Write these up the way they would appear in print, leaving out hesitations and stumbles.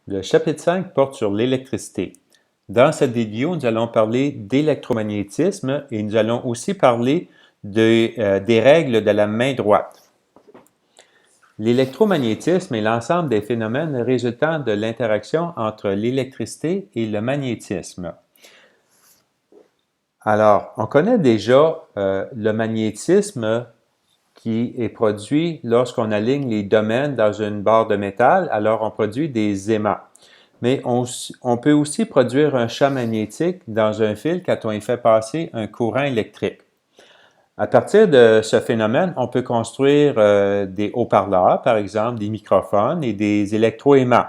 Le chapitre 5 porte sur l'électricité. Dans cette vidéo, nous allons parler d'électromagnétisme et nous allons aussi parler des règles de la main droite. L'électromagnétisme est l'ensemble des phénomènes résultant de l'interaction entre l'électricité et le magnétisme. Alors, on connaît déjà le magnétisme qui est produit lorsqu'on aligne les domaines dans une barre de métal, alors on produit des aimants. Mais on peut aussi produire un champ magnétique dans un fil quand on y fait passer un courant électrique. À partir de ce phénomène, on peut construire des haut-parleurs, par exemple, des microphones et des électroaimants,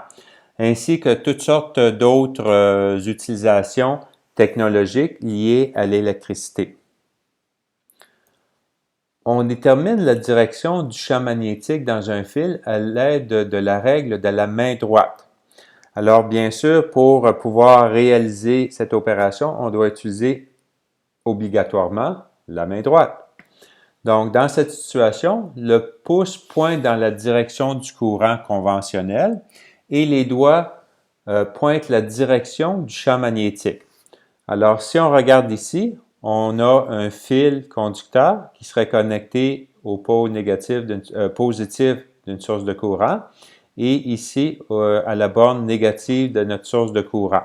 ainsi que toutes sortes d'autres utilisations technologiques liées à l'électricité. On détermine la direction du champ magnétique dans un fil à l'aide de la règle de la main droite. Alors, bien sûr, pour pouvoir réaliser cette opération, on doit utiliser obligatoirement la main droite. Donc, dans cette situation, le pouce pointe dans la direction du courant conventionnel et les doigts pointent la direction du champ magnétique. Alors, si on regarde ici, on a un fil conducteur qui serait connecté au pôle positif d'une source de courant et ici à la borne négative de notre source de courant.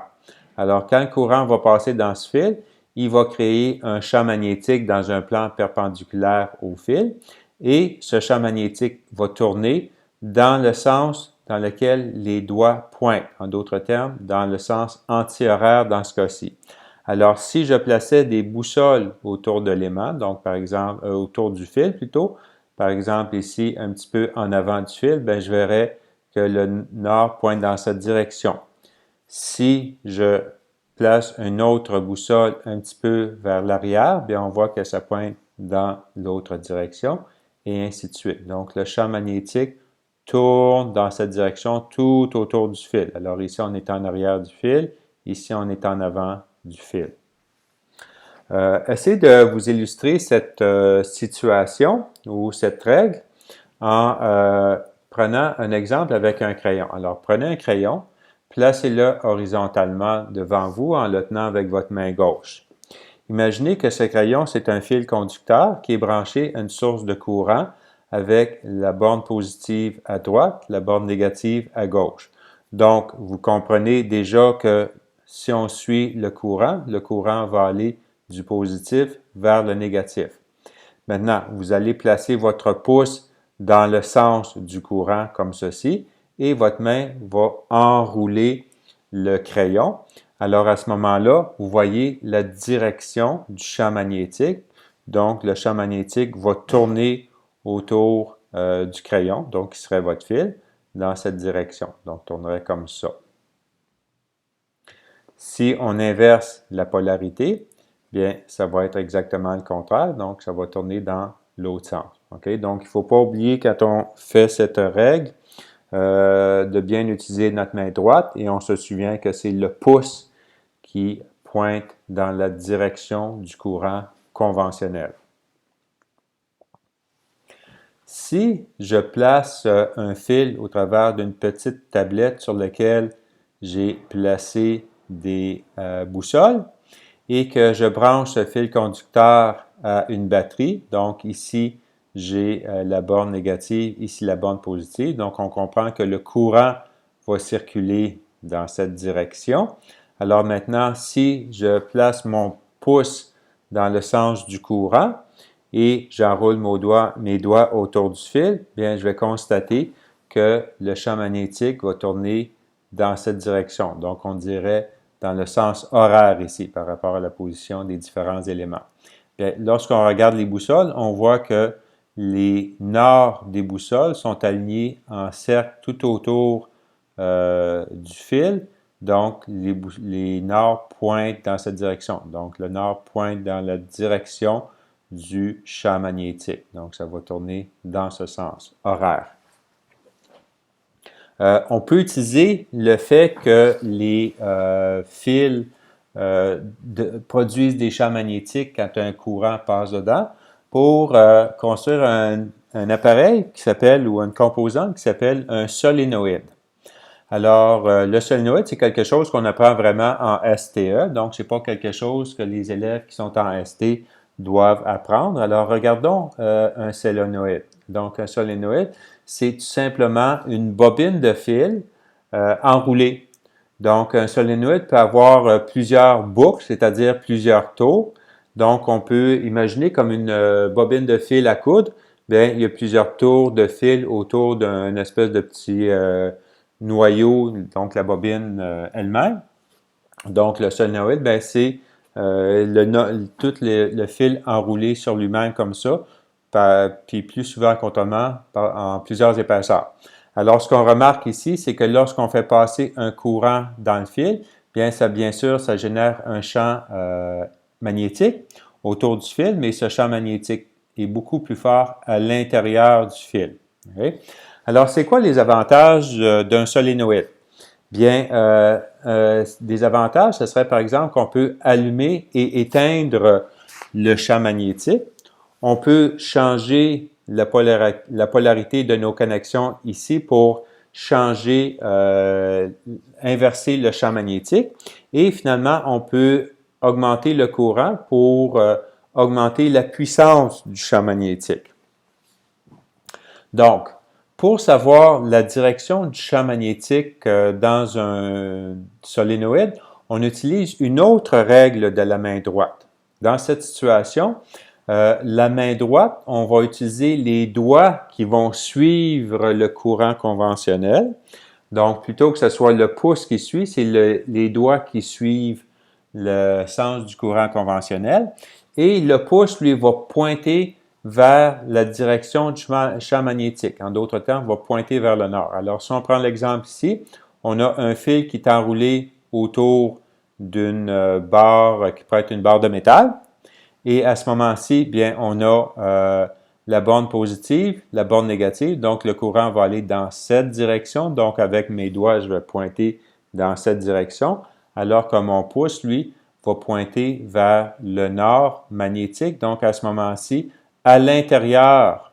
Alors, quand le courant va passer dans ce fil, il va créer un champ magnétique dans un plan perpendiculaire au fil et ce champ magnétique va tourner dans le sens dans lequel les doigts pointent, en d'autres termes, dans le sens antihoraire dans ce cas-ci. Alors, si je plaçais des boussoles autour de l'aimant, donc par exemple, autour du fil plutôt, par exemple ici, un petit peu en avant du fil, bien, je verrais que le nord pointe dans cette direction. Si je place une autre boussole un petit peu vers l'arrière, bien, on voit que ça pointe dans l'autre direction et ainsi de suite. Donc, le champ magnétique tourne dans cette direction tout autour du fil. Alors ici, on est en arrière du fil, ici, on est en avant du fil. Essayez de vous illustrer cette situation ou cette règle en prenant un exemple avec un crayon. Alors, prenez un crayon, placez-le horizontalement devant vous en le tenant avec votre main gauche. Imaginez que ce crayon, c'est un fil conducteur qui est branché à une source de courant avec la borne positive à droite, la borne négative à gauche. Donc, vous comprenez déjà que si on suit le courant va aller du positif vers le négatif. Maintenant, vous allez placer votre pouce dans le sens du courant comme ceci et votre main va enrouler le crayon. Alors, à ce moment-là, vous voyez la direction du champ magnétique. Donc, le champ magnétique va tourner autour du crayon, donc qui serait votre fil, dans cette direction. Donc, tournerait comme ça. Si on inverse la polarité, bien, ça va être exactement le contraire, donc ça va tourner dans l'autre sens. Okay? Donc, il ne faut pas oublier quand on fait cette règle de bien utiliser notre main droite et on se souvient que c'est le pouce qui pointe dans la direction du courant conventionnel. Si je place un fil au travers d'une petite tablette sur laquelle j'ai placé des boussoles et que je branche ce fil conducteur à une batterie, donc ici j'ai la borne négative, ici la borne positive, donc on comprend que le courant va circuler dans cette direction. Alors maintenant, si je place mon pouce dans le sens du courant et j'enroule mes doigts autour du fil, bien, je vais constater que le champ magnétique va tourner dans cette direction. Donc, on dirait dans le sens horaire ici par rapport à la position des différents éléments. Lorsqu'on regarde les boussoles, on voit que les nord des boussoles sont alignés en cercle tout autour du fil. Donc, les nord pointent dans cette direction. Donc, le nord pointe dans la direction du champ magnétique. Donc, ça va tourner dans ce sens horaire. On peut utiliser le fait que les fils produisent des champs magnétiques quand un courant passe dedans pour construire un appareil qui s'appelle, ou une composante qui s'appelle un solénoïde. Alors, le solénoïde, c'est quelque chose qu'on apprend vraiment en STE, donc c'est pas quelque chose que les élèves qui sont en ST doivent apprendre. Alors, regardons un solénoïde. Donc, un solénoïde, c'est tout simplement une bobine de fil enroulée. Donc, un solénoïde peut avoir plusieurs boucles, c'est-à-dire plusieurs tours. Donc, on peut imaginer comme une bobine de fil à coudre. Bien, il y a plusieurs tours de fil autour d'un espèce de petit noyau, donc la bobine elle-même. Donc, le solénoïde, bien, c'est tout le fil enroulé sur lui-même comme ça, puis plus souvent qu'autrement, en plusieurs épaisseurs. Alors, ce qu'on remarque ici, c'est que lorsqu'on fait passer un courant dans le fil, bien sûr, ça génère un champ magnétique autour du fil, mais ce champ magnétique est beaucoup plus fort à l'intérieur du fil. Okay? Alors, c'est quoi les avantages d'un solénoïde? Bien, des avantages, ce serait par exemple qu'on peut allumer et éteindre le champ magnétique. On peut changer la polarité de nos connexions ici pour changer, inverser le champ magnétique. Et finalement, on peut augmenter le courant pour augmenter la puissance du champ magnétique. Donc, pour savoir la direction du champ magnétique dans un solénoïde, on utilise une autre règle de la main droite. Dans cette situation, la main droite, on va utiliser les doigts qui vont suivre le courant conventionnel. Donc, plutôt que ce soit le pouce qui suit, c'est les doigts qui suivent le sens du courant conventionnel. Et le pouce, lui, va pointer vers la direction du champ magnétique. En d'autres termes, va pointer vers le nord. Alors, si on prend l'exemple ici, on a un fil qui est enroulé autour d'une barre qui peut être une barre de métal. Et à ce moment-ci, bien, on a la borne positive, la borne négative. Donc, le courant va aller dans cette direction. Donc, avec mes doigts, je vais pointer dans cette direction. Alors que mon pouce, lui, va pointer vers le nord magnétique. Donc, à ce moment-ci, à l'intérieur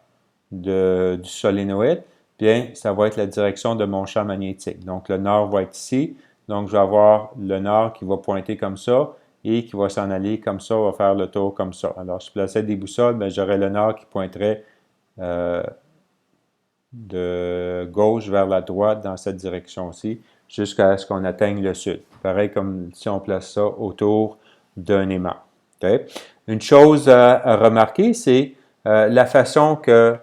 du solénoïde, bien, ça va être la direction de mon champ magnétique. Donc, le nord va être ici. Donc, je vais avoir le nord qui va pointer comme ça et qui va s'en aller comme ça, va faire le tour comme ça. Alors, si je plaçais des boussoles, bien, j'aurais le nord qui pointerait de gauche vers la droite dans cette direction-ci, jusqu'à ce qu'on atteigne le sud. Pareil comme si on place ça autour d'un aimant. Okay? Une chose à remarquer, c'est la façon que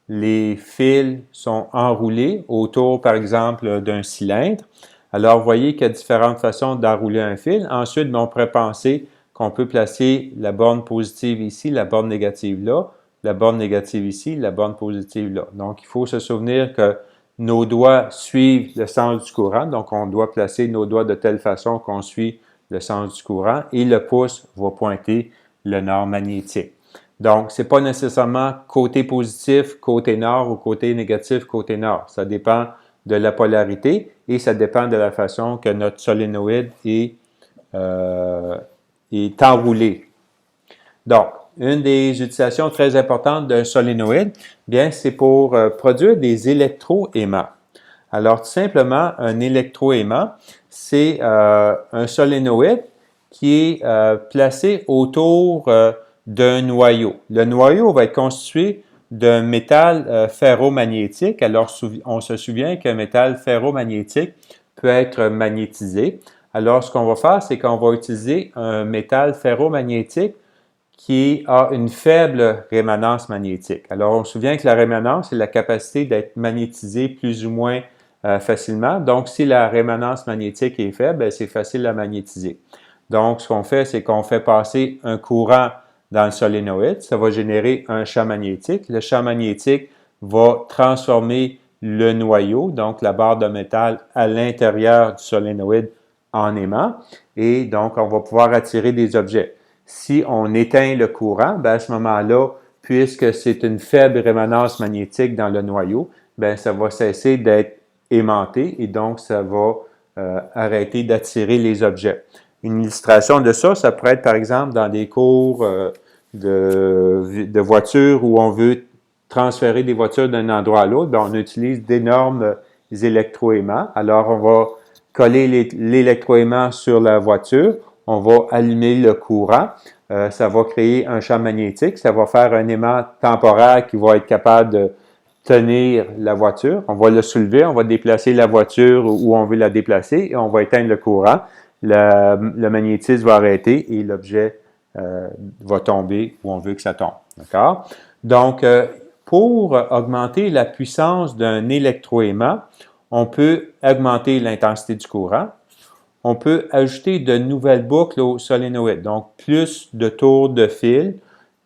les fils sont enroulés autour, par exemple, d'un cylindre. Alors, vous voyez qu'il y a différentes façons d'enrouler un fil. Ensuite, on pourrait penser qu'on peut placer la borne positive ici, la borne négative là, la borne négative ici, la borne positive là. Donc, il faut se souvenir que nos doigts suivent le sens du courant. Donc, on doit placer nos doigts de telle façon qu'on suit le sens du courant et le pouce va pointer le nord magnétique. Donc, ce n'est pas nécessairement côté positif, côté nord ou côté négatif, côté nord. Ça dépend de la polarité et ça dépend de la façon que notre solénoïde est enroulé. Donc, une des utilisations très importantes d'un solénoïde, bien, c'est pour produire des électroaimants. Alors, tout simplement, un électroaimant, c'est un solénoïde qui est placé autour d'un noyau. Le noyau va être constitué d'un métal ferromagnétique. Alors, on se souvient qu'un métal ferromagnétique peut être magnétisé. Alors, ce qu'on va faire, c'est qu'on va utiliser un métal ferromagnétique qui a une faible rémanence magnétique. Alors, on se souvient que la rémanence, c'est la capacité d'être magnétisé plus ou moins facilement. Donc, si la rémanence magnétique est faible, c'est facile à magnétiser. Donc, ce qu'on fait, c'est qu'on fait passer un courant dans le solénoïde. Ça va générer un champ magnétique. Le champ magnétique va transformer le noyau, donc la barre de métal à l'intérieur du solénoïde en aimant. Et donc, on va pouvoir attirer des objets. Si on éteint le courant, bien à ce moment-là, puisque c'est une faible rémanence magnétique dans le noyau, bien, ça va cesser d'être aimanté et donc ça va arrêter d'attirer les objets. Une illustration de ça, ça pourrait être par exemple dans des cours de voitures où on veut transférer des voitures d'un endroit à l'autre, bien, on utilise d'énormes électroaimants. Alors, on va coller l'électroaimant sur la voiture, on va allumer le courant, ça va créer un champ magnétique, ça va faire un aimant temporaire qui va être capable de tenir la voiture. On va le soulever, on va déplacer la voiture où on veut la déplacer et on va éteindre le courant. Le magnétisme va arrêter et l'objet va tomber où on veut que ça tombe. D'accord? Donc, pour augmenter la puissance d'un électroaimant, on peut augmenter l'intensité du courant. On peut ajouter de nouvelles boucles au solénoïde, donc plus de tours de fil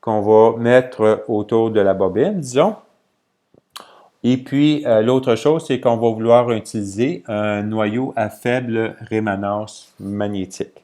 qu'on va mettre autour de la bobine, disons. Et puis, l'autre chose, c'est qu'on va vouloir utiliser un noyau à faible rémanence magnétique.